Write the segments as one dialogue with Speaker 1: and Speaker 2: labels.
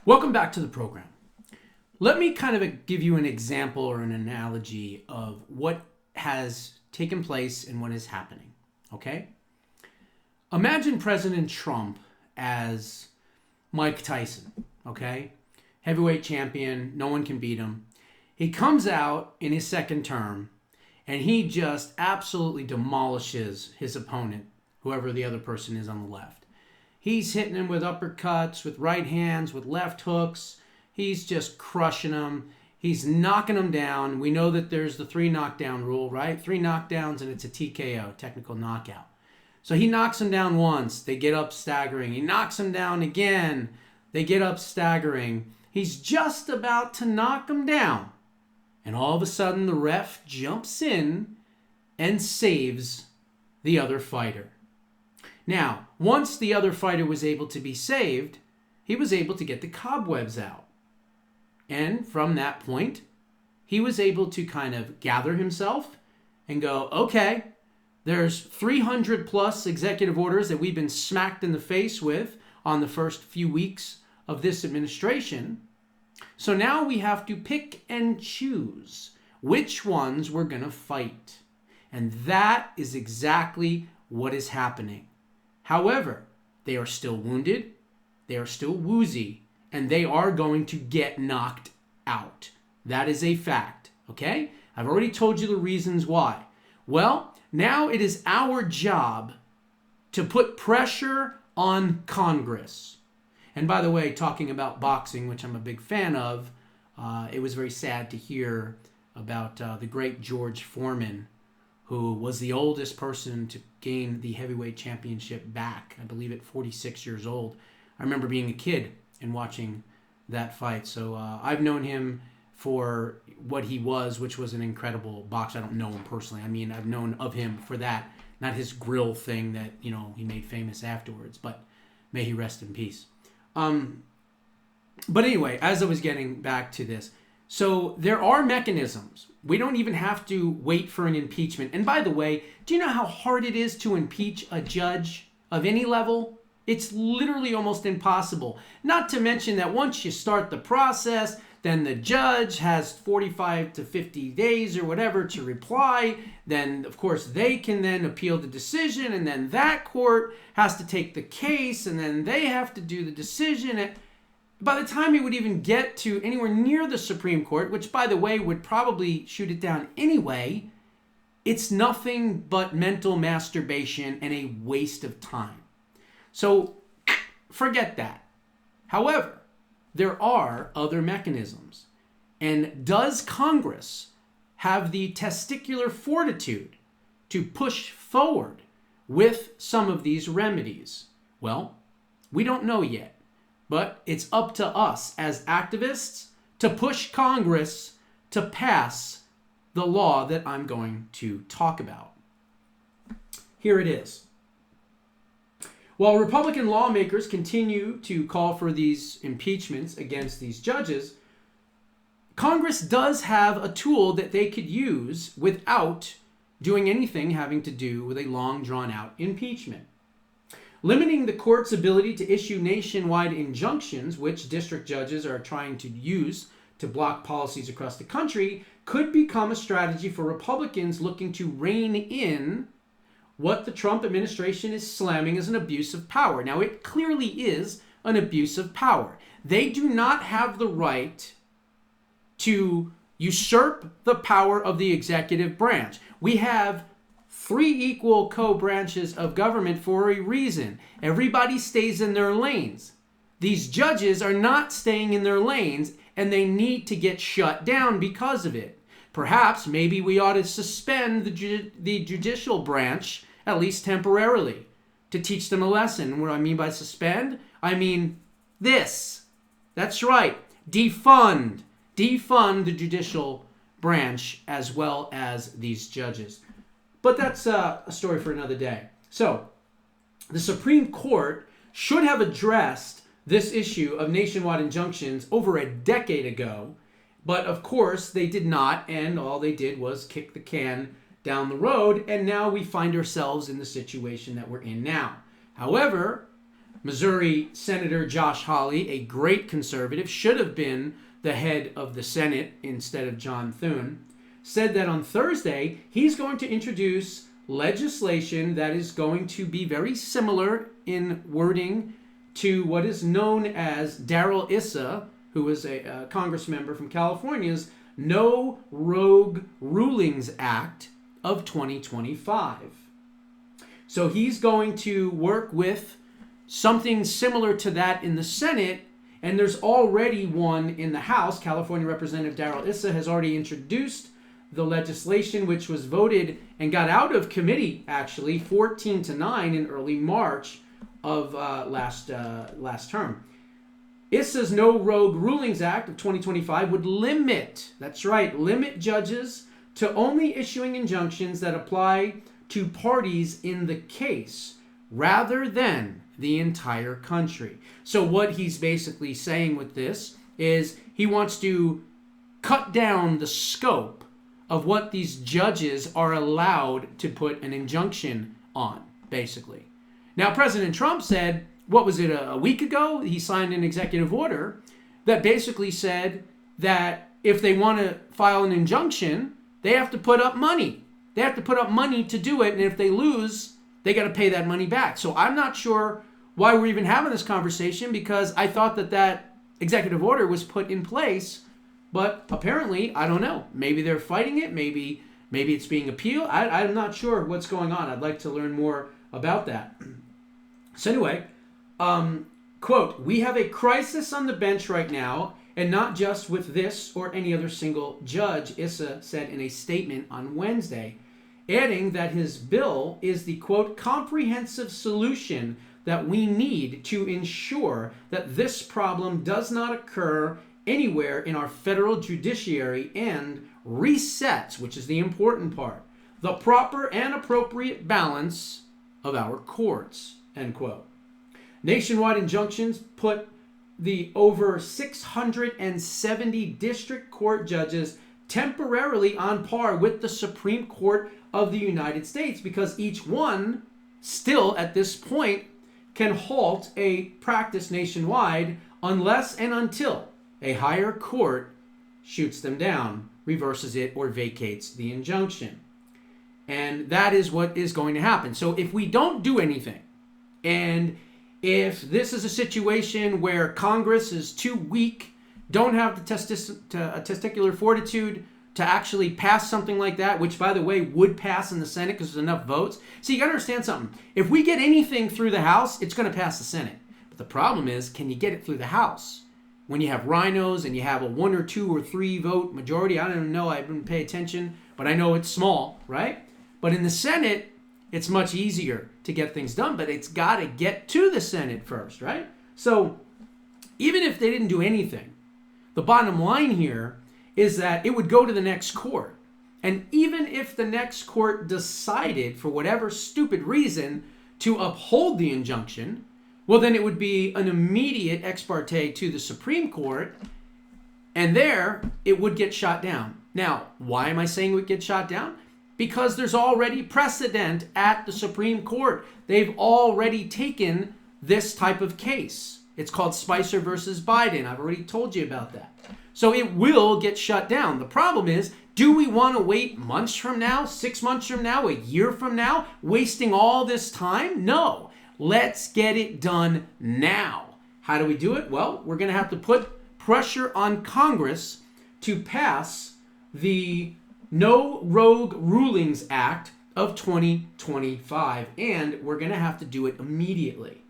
Speaker 1: Welcome back to the program. Let me kind of give you an example or an analogy of what has taken place and what is happening, okay? Imagine President Trump as Mike Tyson, okay? Heavyweight champion, no one can beat him. He comes out in his second term and he just absolutely demolishes his opponent, whoever the other person is on the left. He's hitting him with uppercuts, with right hands, with left hooks. He's just crushing him. He's knocking him down. We know that there's the 3 knockdown rule, right? 3 knockdowns and it's a TKO, technical knockout. So he knocks him down once. They get up staggering. He knocks him down again. They get up staggering. He's just about to knock him down. And all of a sudden the ref jumps in and saves the other fighter. Now, once the other fighter was able to be saved, he was able to get the cobwebs out. And from that point, he was able to kind of gather himself and go, okay, there's 300 plus executive orders that we've been smacked in the face with on the first few weeks of this administration. So now we have to pick and choose which ones we're going to fight. And that is exactly what is happening. However, they are still wounded, they are still woozy, and they are going to get knocked out. That is a fact, okay? I've already told you the reasons why. Well, now it is our job to put pressure on Congress. And by the way, talking about boxing, which I'm a big fan of, it was very sad to hear about the great George Foreman, who was the oldest person to gain the heavyweight championship back, I believe at 46 years old. I remember being a kid and watching that fight. So I've known him for what he was, which was an incredible boxer. I don't know him personally. I mean, I've known of him for that, not his grill thing that, you know, he made famous afterwards, but may he rest in peace. But anyway, as I was getting back to this, so there are mechanisms. We don't even have to wait for an impeachment. And by the way, do you know how hard it is to impeach a judge of any level? It's literally almost impossible. Not to mention that once you start the process, then the judge has 45 to 50 days or whatever to reply. Then, of course, they can then appeal the decision, and then that court has to take the case, and then they have to do the decision. And by the time it would even get to anywhere near the Supreme Court, which, by the way, would probably shoot it down anyway, it's nothing but mental masturbation and a waste of time. So forget that. However, there are other mechanisms. And does Congress have the testicular fortitude to push forward with some of these remedies? Well, we don't know yet. But it's up to us as activists to push Congress to pass the law that I'm going to talk about. Here it is. While Republican lawmakers continue to call for these impeachments against these judges, Congress does have a tool that they could use without doing anything having to do with a long drawn-out impeachment. Limiting the court's ability to issue nationwide injunctions, which district judges are trying to use to block policies across the country, could become a strategy for Republicans looking to rein in what the Trump administration is slamming as an abuse of power. Now, it clearly is an abuse of power. They do not have the right to usurp the power of the executive branch. We have 3 equal co-branches of government for a reason. Everybody stays in their lanes. These judges are not staying in their lanes, and they need to get shut down because of it. Perhaps, maybe we ought to suspend the judicial branch, at least temporarily, to teach them a lesson. What do I mean by suspend? I mean this. That's right. Defund. Defund the judicial branch as well as these judges. But that's a story for another day. So, the Supreme Court should have addressed this issue of nationwide injunctions over a decade ago. But, of course, they did not, and all they did was kick the can down the road, and now we find ourselves in the situation that we're in now. However, Missouri Senator Josh Hawley, a great conservative, should have been the head of the Senate instead of John Thune, said that on Thursday he's going to introduce legislation that is going to be very similar in wording to what is known as Darrel Issa, who is a Congress member from California's No Rogue Rulings Act of 2025. So he's going to work with something similar to that in the Senate, and there's already one in the House. California Representative Darrel Issa has already introduced the legislation, which was voted and got out of committee, actually, 14-9 in early March of last term. Issa's No Rogue Rulings Act of 2025 would limit judges to only issuing injunctions that apply to parties in the case rather than the entire country. So what he's basically saying with this is he wants to cut down the scope of what these judges are allowed to put an injunction on, basically. Now, President Trump said, what was it, a week ago? He signed an executive order that basically said that if they want to file an injunction, they have to put up money. They have to put up money to do it, and if they lose, they got to pay that money back. So I'm not sure why we're even having this conversation, because I thought that executive order was put in place, but apparently, I don't know. Maybe they're fighting it. Maybe it's being appealed. I'm not sure what's going on. I'd like to learn more about that. So anyway, quote, "We have a crisis on the bench right now, and not just with this or any other single judge," Issa said in a statement on Wednesday, adding that his bill is the, quote, "comprehensive solution that we need to ensure that this problem does not occur anywhere in our federal judiciary and resets," which is the important part, "the proper and appropriate balance of our courts," end quote. Nationwide injunctions put the over 670 district court judges temporarily on par with the Supreme Court of the United States, because each one still at this point can halt a practice nationwide unless and until a higher court shoots them down, reverses it, or vacates the injunction. And that is what is going to happen. So if we don't do anything, and if this is a situation where Congress is too weak, don't have the testicular fortitude to actually pass something like that, which, by the way, would pass in the Senate because there's enough votes. So you got to understand something. If we get anything through the House, it's going to pass the Senate. But the problem is, can you get it through the House? When you have rhinos and you have a 1 or 2 or 3 vote majority, I don't even know, I didn't pay attention, but I know it's small, right? But in the Senate, it's much easier to get things done, but it's got to get to the Senate first, right? So even if they didn't do anything, the bottom line here is that it would go to the next court. And even if the next court decided, for whatever stupid reason, to uphold the injunction, well, then it would be an immediate ex parte to the Supreme Court, and there it would get shot down. Now, why am I saying it would get shot down? Because there's already precedent at the Supreme Court. They've already taken this type of case. It's called Spicer versus Biden. I've already told you about that. So it will get shut down. The problem is, do we want to wait months from now, 6 months from now, a year from now, wasting all this time? No. Let's get it done now. How do we do it? Well, we're going to have to put pressure on Congress to pass the No Rogue Rulings Act of 2025, and we're going to have to do it immediately.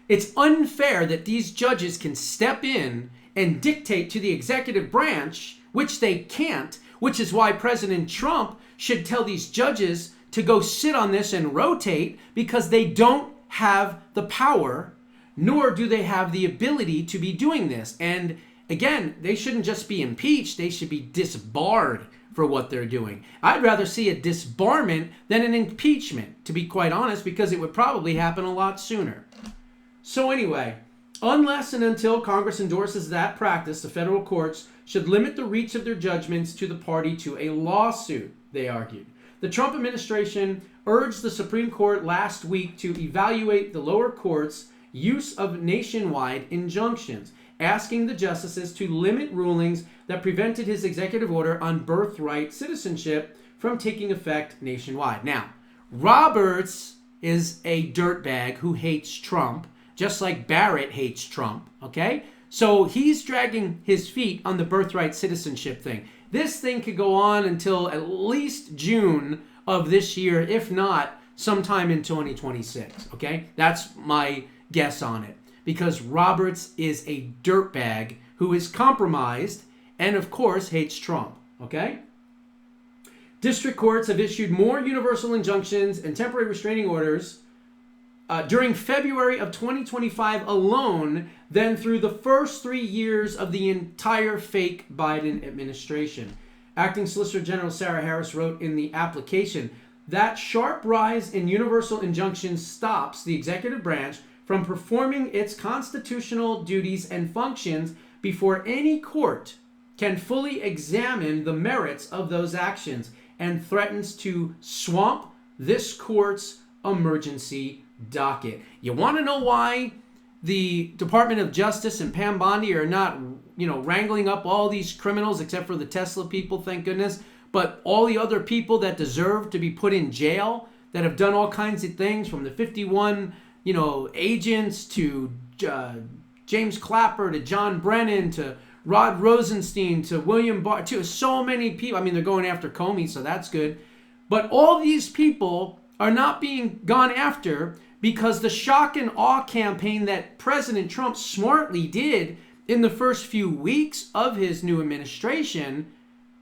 Speaker 1: It's unfair that these judges can step in and dictate to the executive branch, which they can't, which is why President Trump should tell these judges to go sit on this and rotate, because they don't have the power, nor do they have the ability to be doing this. And again, they shouldn't just be impeached, they should be disbarred for what they're doing. I'd rather see a disbarment than an impeachment, to be quite honest, because it would probably happen a lot sooner. So anyway, unless and until Congress endorses that practice, the federal courts should limit the reach of their judgments to the party to a lawsuit, they argued. The Trump administration urged the Supreme Court last week to evaluate the lower court's use of nationwide injunctions, asking the justices to limit rulings that prevented his executive order on birthright citizenship from taking effect nationwide. Now, Roberts is a dirtbag who hates Trump, just like Barrett hates Trump, okay? So he's dragging his feet on the birthright citizenship thing. This thing could go on until at least June of this year, if not sometime in 2026, okay? That's my guess on it, because Roberts is a dirtbag who is compromised and, of course, hates Trump, okay? District courts have issued more universal injunctions and temporary restraining orders during February of 2025 alone than through the first 3 years of the entire fake Biden administration. Acting Solicitor General Sarah Harris wrote in the application that sharp rise in universal injunctions stops the executive branch from performing its constitutional duties and functions before any court can fully examine the merits of those actions, and threatens to swamp this court's emergency docket. You want to know why the Department of Justice and Pam Bondi are not, wrangling up all these criminals, except for the Tesla people, thank goodness, but all the other people that deserve to be put in jail, that have done all kinds of things, from the 51, agents to James Clapper to John Brennan to Rod Rosenstein to William Barr, to so many people. I mean, they're going after Comey, so that's good. But all these people are not being gone after because the shock and awe campaign that President Trump smartly did in the first few weeks of his new administration,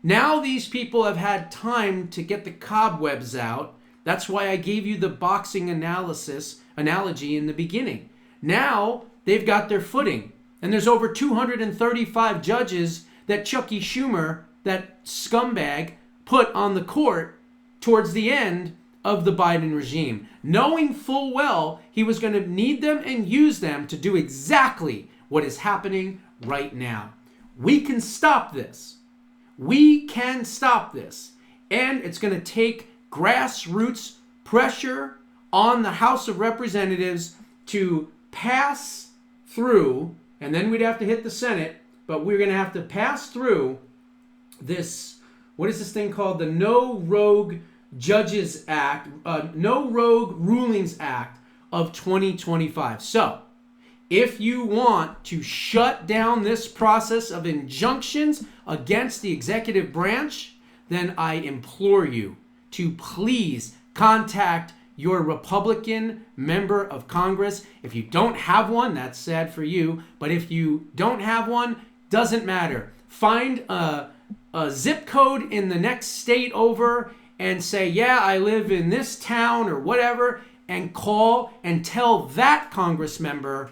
Speaker 1: now these people have had time to get the cobwebs out. That's why I gave you the boxing analogy in the beginning. Now they've got their footing. And there's over 235 judges that Chucky Schumer, that scumbag, put on the court towards the end of the Biden regime, knowing full well he was going to need them and use them to do exactly what is happening right now. We can stop this. We can stop this. And it's going to take grassroots pressure on the House of Representatives to pass through. And then we'd have to hit the Senate, but we're going to have to pass through this, what is this thing called? The No Rogue Judges Act, No Rogue Rulings Act of 2025. So, if you want to shut down this process of injunctions against the executive branch, then I implore you to please contact your Republican member of Congress. If you don't have one, that's sad for you. But if you don't have one, doesn't matter. Find a zip code in the next state over and say, yeah, I live in this town or whatever, and call and tell that Congress member,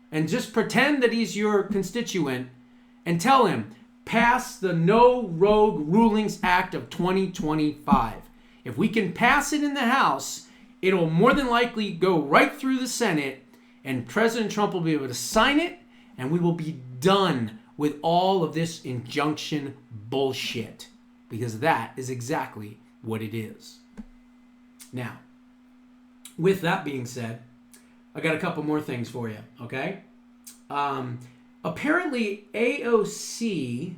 Speaker 1: and just pretend that he's your constituent, and tell him, pass the No Rogue Rulings Act of 2025. If we can pass it in the House, it'll more than likely go right through the Senate, and President Trump will be able to sign it, and we will be done with all of this injunction bullshit, because that is exactly what it is. Now, with that being said, I got a couple more things for you, okay? Apparently, AOC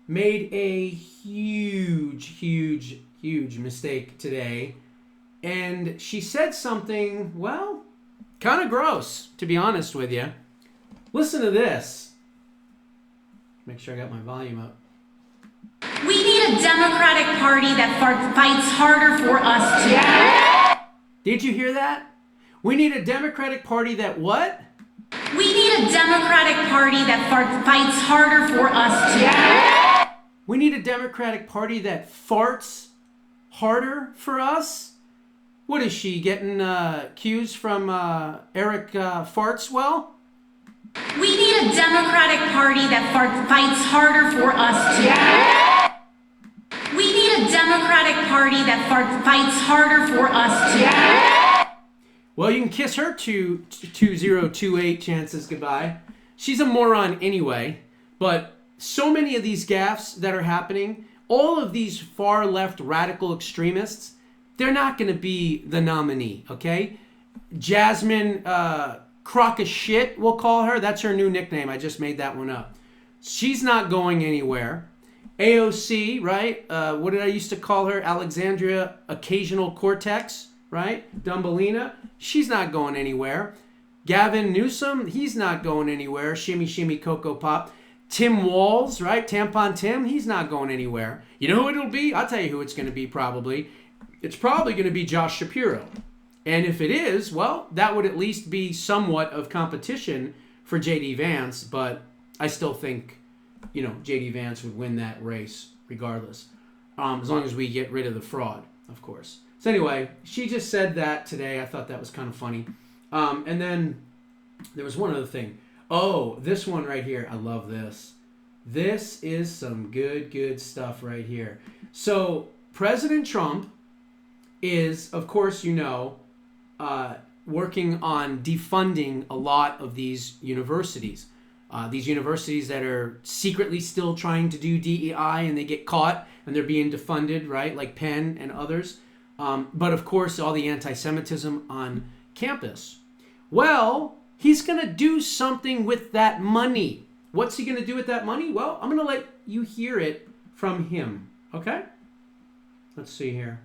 Speaker 1: made a huge mistake today. And she said something, well, kind of gross, to be honest with you. Listen to this. Make sure I got my volume up.
Speaker 2: We need a Democratic Party that fights harder for us to...
Speaker 1: Did you hear that? We need a Democratic Party that what?
Speaker 2: We need a Democratic Party that fights harder for us to...
Speaker 1: We need a Democratic Party that farts harder for us? What is she, getting cues from Eric Fartswell?
Speaker 2: We need a Democratic Party that fights harder for us to... We need a Democratic Party that fights harder for us to...
Speaker 1: Well, you can kiss her 2028 chances goodbye. She's a moron anyway, but so many of these gaffes that are happening, all of these far left radical extremists, they're not going to be the nominee, okay? Jasmine Crock of Shit, we'll call her. That's her new nickname. I just made that one up. She's not going anywhere. AOC, right? What did I used to call her? Alexandria Occasional Cortex, right? Dumbelina. She's not going anywhere. Gavin Newsom, he's not going anywhere. Shimmy, shimmy, Cocoa Pop. Tim Walz, right? Tampon Tim, he's not going anywhere. You know who it'll be? I'll tell you who it's going to be probably. It's probably going to be Josh Shapiro. And if it is, well, that would at least be somewhat of competition for J.D. Vance, but I still think, J.D. Vance would win that race regardless, as long as we get rid of the fraud, of course. So anyway, she just said that today. I thought that was kind of funny. And then there was one other thing. Oh, this one right here. I love this. This is some good stuff right here. So President Trump is, of course, working on defunding a lot of these universities. These universities that are secretly still trying to do DEI and they get caught and they're being defunded, right? Like Penn and others. But of course, all the anti-Semitism on campus. Well, he's going to do something with that money. What's he going to do with that money? Well, I'm going to let you hear it from him. Okay? Let's see here.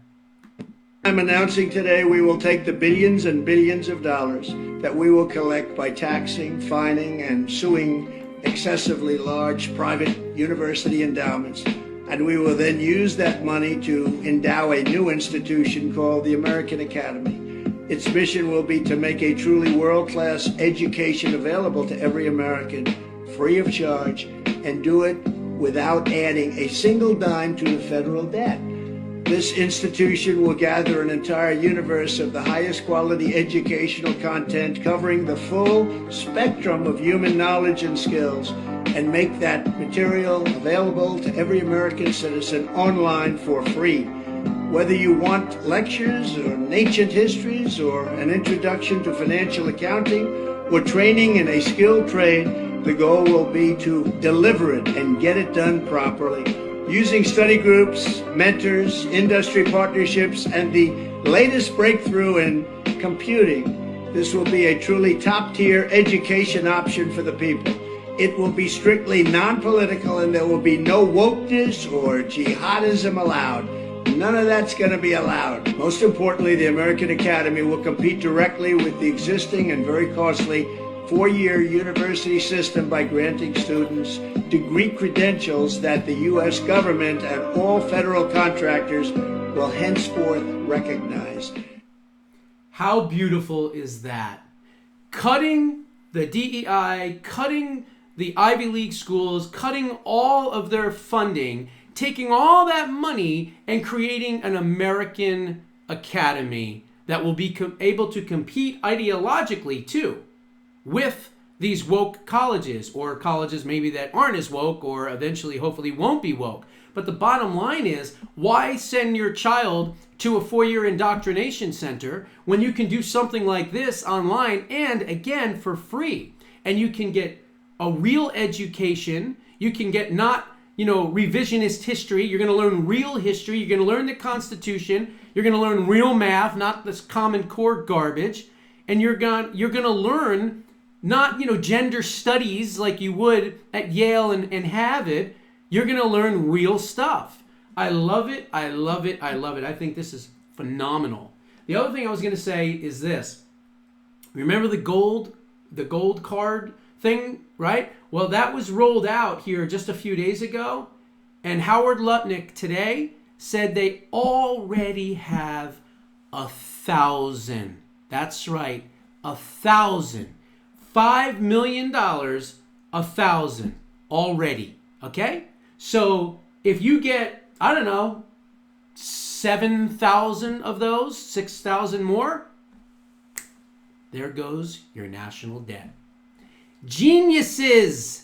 Speaker 3: I'm announcing today we will take the billions and billions of dollars that we will collect by taxing, fining, and suing excessively large private university endowments, and we will then use that money to endow a new institution called the American Academy. Its mission will be to make a truly world-class education available to every American, free of charge, and do it without adding a single dime to the federal debt. This institution will gather an entire universe of the highest quality educational content covering the full spectrum of human knowledge and skills, and make that material available to every American citizen online for free. Whether you want lectures or ancient histories or an introduction to financial accounting or training in a skilled trade, the goal will be to deliver it and get it done properly. Using study groups, mentors, industry partnerships, and the latest breakthrough in computing, this will be a truly top-tier education option for the people. It will be strictly non-political, and there will be no wokeness or jihadism allowed. None of that's going to be allowed. Most importantly, the American Academy will compete directly with the existing and very costly four-year university system by granting students degree credentials that the U.S. government and all federal contractors will henceforth recognize.
Speaker 1: How beautiful is that? Cutting the DEI, cutting the Ivy League schools, cutting all of their funding, taking all that money and creating an American Academy that will be able to compete ideologically too with these woke colleges, or colleges maybe that aren't as woke or eventually hopefully won't be woke. But the bottom line is, why send your child to a four-year indoctrination center when you can do something like this online and again for free? And you can get a real education. You can get not revisionist history. You're going to learn real history. You're going to learn the Constitution. You're going to learn real math, not this Common Core garbage. And you're going to learn not, gender studies like you would at Yale and Harvard. You're going to learn real stuff. I love it. I love it. I love it. I think this is phenomenal. The other thing I was going to say is this. Remember the gold card thing, right? Well, that was rolled out here just a few days ago, and Howard Lutnick today said they already have 1,000. That's right, 1,000. $5 million, 1,000 already, okay? So if you get, 7,000 of those, 6,000 more, there goes your national debt. Geniuses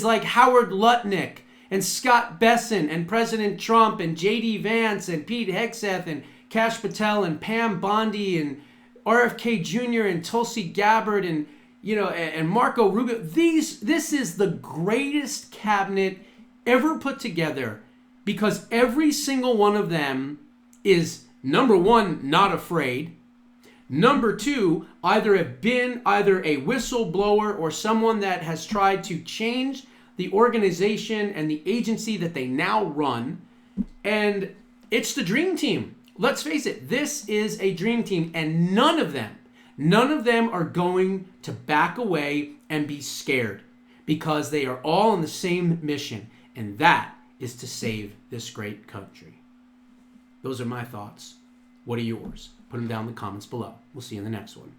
Speaker 1: like Howard Lutnick and Scott Besson and President Trump and J.D. Vance and Pete Hegseth and Kash Patel and Pam Bondi and RFK Jr. and Tulsi Gabbard and and Marco Rubio. This is the greatest cabinet ever put together, because every single one of them is Number one, not afraid. Number two, either have been either a whistleblower or someone that has tried to change the organization and the agency that they now run. And it's the dream team. Let's face it, this is a dream team, and none of them are going to back away and be scared, because they are all on the same mission, and that is to save this great country. Those are my thoughts. What are yours? Put them down in the comments below. We'll see you in the next one.